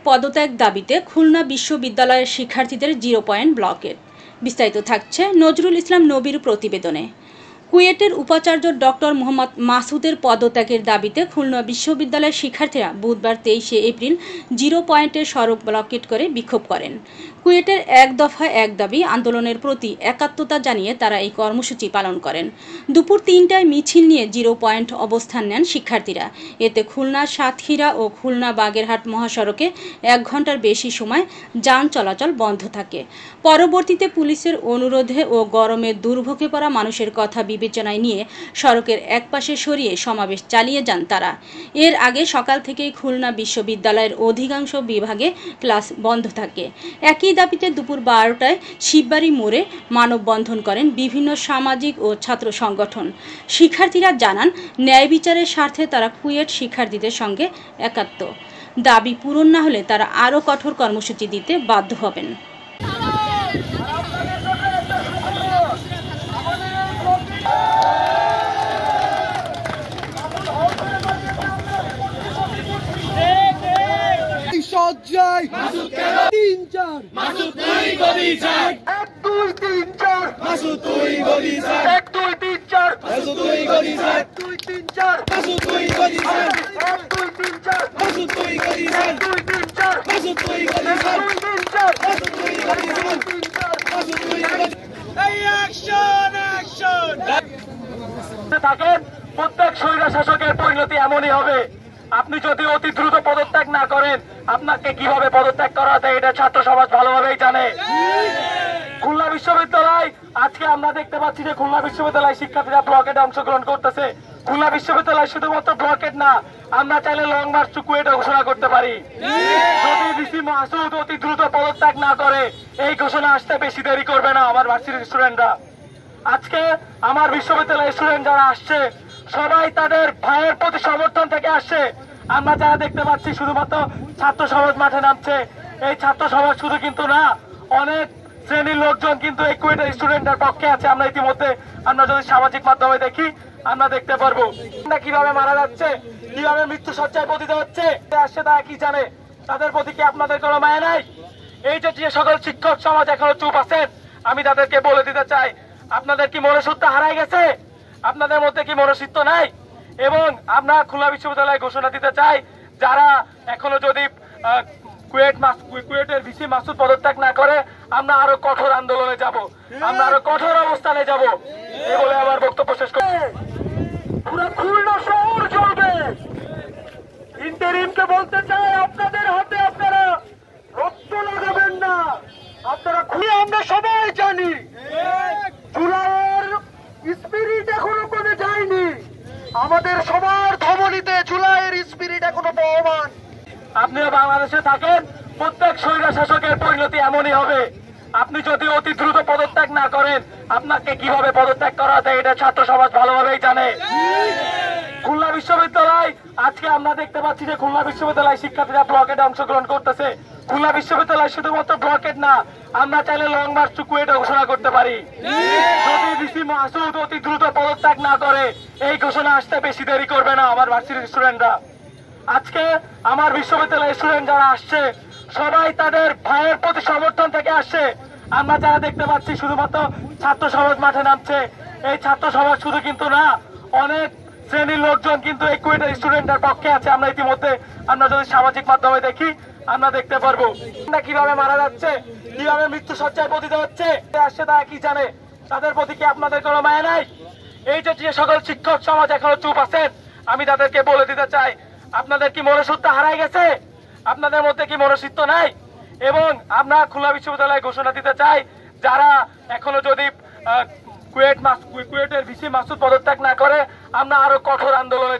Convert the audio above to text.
পদত্যাগ দাবিতে খুলনা বিশ্ববিদ্যালয়ের শিক্ষার্থীদের 0 পয়েন্ট ব্লকেট। বিস্তারিত থাকছে নজরুল ইসলাম নবীর প্রতিবেদনে। কুয়েটের উপাচার্য ডক্টর মোহাম্মদ মাসুদের পদত্যাগের দাবিতে খুলনা বিশ্ববিদ্যালয়ের শিক্ষার্থীরা বুধবার 23 এপ্রিল 0 পয়েন্টে সড়ক ব্লকেট করে বিক্ষোভ করেন। কুয়েটের এক দফায় এক দাবি আন্দোলনের প্রতি একাত্মতা জানিয়ে তারা এই কর্মসূচি পালন করেন। দুপুর 3টায় মিছিল নিয়ে 0 পয়েন্ট অবস্থান নেন শিক্ষার্থীরা। এতে খুলনা সাতক্ষীরা ও খুলনা বাগেরহাট মহাসড়কে 1 ঘন্টার বেশি সময় যান চলাচল বন্ধ থাকে। পরবর্তীতে পুলিশের অনুরোধে ও গরমে দুর্ভোগে পড়া মানুষের কথা বিবেচনায় নিয়ে সড়কের একপাশে সরিয়ে সমাবেশ চালিয়ে যান তারা। এর আগে সকাল থেকেই খুলনা বিশ্ববিদ্যালয়ের অধিকাংশ বিভাগে ক্লাস বন্ধ থাকে। একই দাবিতে দুপুর 12টায় শিববাড়ি মোড়ে মানববন্ধন করেন বিভিন্ন সামাজিক ও ছাত্র সংগঠন। শিক্ষার্থীরা জানান, ন্যায় বিচারের স্বার্থে তারা কুয়েট শিক্ষার্থীদের সঙ্গে একাত্ম। দাবি পূরণ না হলে তারা আরও কঠোর কর্মসূচি দিতে বাধ্য হবেন। সজ্জায় মাসুদ কেন 3-4 মাসুদ তুই গলি ছাড় 1-2-3-4 মাসুদ তুই গলি ছাড় 1-2-3-4 মাসুদ তুই গলি ছাড় 1-2-3-4 মাসুদ তুই গলি ছাড় 1-2-3-4 মাসুদ তুই গলি ছাড় 1-2-3-4 মাসুদ তুই গলি ছাড় 1-2-3-4 মাসুদ তুই গলি ছাড় 1-2-3-4 মাসুদ তুই গলি এই অ্যাকশন থাকেন। প্রত্যেক স্বৈর শাসকের পরিণতি এমনই হবে। আপনি যদি অতি দ্রুত পদত্যাগ না করেন, আপনাকে কিভাবে পদত্যাগ করা যায় এটা ছাত্র সমাজ ভালোভাবেই জানে। খুলনা বিশ্ববিদ্যালয় আজকে আমরা দেখতে পাচ্ছি যে খুলনা বিশ্ববিদ্যালয় শিক্ষার্থীরা ব্লকেটে অংশগ্রহণ করতেছে। খুলনা বিশ্ববিদ্যালয় শুধুমাত্র ব্লকেট না, আমরা চাইলে লং মার্চ টু কুয়েট ঘোষণা করতে পারি। যদি ভিসি মাসুদ অতি দ্রুত পদত্যাগ না করে, এই ঘোষণা আসতে বেশি দেরি করবে না আমার ভার্সিটির স্টুডেন্টরা। আজকে আমার বিশ্ববিদ্যালয়ের স্টুডেন্ট যারা আসছে সবাই তাদের ভাইয়ের প্রতি সমর্থন থেকে আসছে। আমরা যারা দেখতে পাচ্ছি শুধুমাত্র ছাত্র সমাজ মাঠে নামছে। এই ছাত্র সমাজ শুধু কিন্তু না, অনেক শ্রেণীর লোকজন কিন্তু এই কুয়েটের স্টুডেন্টের পক্ষে আছে। আমরা ইতিমধ্যে আমরা যদি সামাজিক মাধ্যমে দেখি আমরা দেখতে পারবো কিভাবে মারা যাচ্ছে, কিভাবে মৃত্যু সজ্জায় পতিত হচ্ছে। আসছে তারা কি জানে? তাদের প্রতি কি আপনাদের কোনো মায়া নাই? এই যে সকল শিক্ষক সমাজ এখনো চুপ আছেন, আমি তাদেরকে বলে দিতে চাই, আপনাদের কি মনুষ্যত্ব হারাই গেছে? আপনাদের মধ্যে কি মনুষ্যত্ব নাই? এবং আমরা খুলনা বিশ্ববিদ্যালয়ে ঘোষণা দিতে চাই, যারা এখনো যদি কুয়েটের ভিসি মাসুদ পদত্যাগ না করে, আমরা আরো কঠোর আন্দোলনে যাব, আমরা আরো কঠোর অবস্থানে যাব। এই বলে আমার বক্তব্য শেষ করছি। পুরো খুলনা শহর চলবে। ইন্টারিমকে বলতে চাই, আপনাদের হাতে আপনারা রক্ত লাগাবেন না। আপনারা খুলে আমরা সবাই জানি জুলাইয়ের স্পিরিট এখনো কোনে যায়নি। আমাদের সবার ধমনীতে জুলাইয়ের স্পিরিট এখনো বহমান। আপনিও বাংলাদেশে থাকেন, প্রত্যেক স্বৈর শাসকের পরিণতি এমনই হবে। আপনি যদি অতি দ্রুত পদত্যাগ না করেন, আপনাকে কিভাবে পদত্যাগ করা যায় এটা ছাত্র সমাজ ভালোভাবেই জানে। খুলনা বিশ্ববিদ্যালয় আজকে আমরা দেখতে পাচ্ছি যে খুলনা বিশ্ববিদ্যালয় শিক্ষার্থীরা ব্লকেটে অংশগ্রহণ করতেছে। খুলনা বিশ্ববিদ্যালয় শুধুমাত্র ব্লকেট না, আমরা চাইলে লং মার্চ টু কুয়েট ঘোষণা করতে পারি। যদি ভিসি মাসুদ অতি দ্রুত পদত্যাগ না করে, এই ঘোষণা আসতে বেশি দেরি করবে না আমার ভার্সিটির স্টুডেন্টরা। আজকে আমার বিশ্ববিদ্যালয়ের স্টুডেন্ট যারা আসছে সবাই তাদের ভাইয়ের প্রতি সমর্থন থেকে আসছে। আমরা যারা দেখতে পাচ্ছি শুধুমাত্র ছাত্র সমাজ মাঠে নামছে। এই ছাত্র সমাজ শুধু কিন্তু না, অনেক শ্রেণীর লোকজন কিন্তু এই কুয়েটের স্টুডেন্টের পক্ষে আছে। আমরা ইতিমধ্যে আমরা যদি সামাজিক মাধ্যমে দেখি আমরা দেখতে পারবো কিভাবে মারা যাচ্ছে, কিভাবে মৃত্যু সজ্জায় পতিত হচ্ছে। আসছে তারা কি জানে? তাদের প্রতি কি আপনাদের কোনো মায়া নাই? এই যে সকল শিক্ষক সমাজ এখনো চুপ আছেন, আমি তাদেরকে বলে দিতে চাই, আপনাদের কি মনুষ্যত্ব হারাই গেছে? আপনাদের মধ্যে কি মনুষ্যত্ব নাই? এবং আমরা খুলনা বিশ্ববিদ্যালয়ে ঘোষণা দিতে চাই, যারা এখনো যদি কুয়েটের ভিসি মাসুদ পদত্যাগ না করে, আমরা আরো কঠোর আন্দোলনে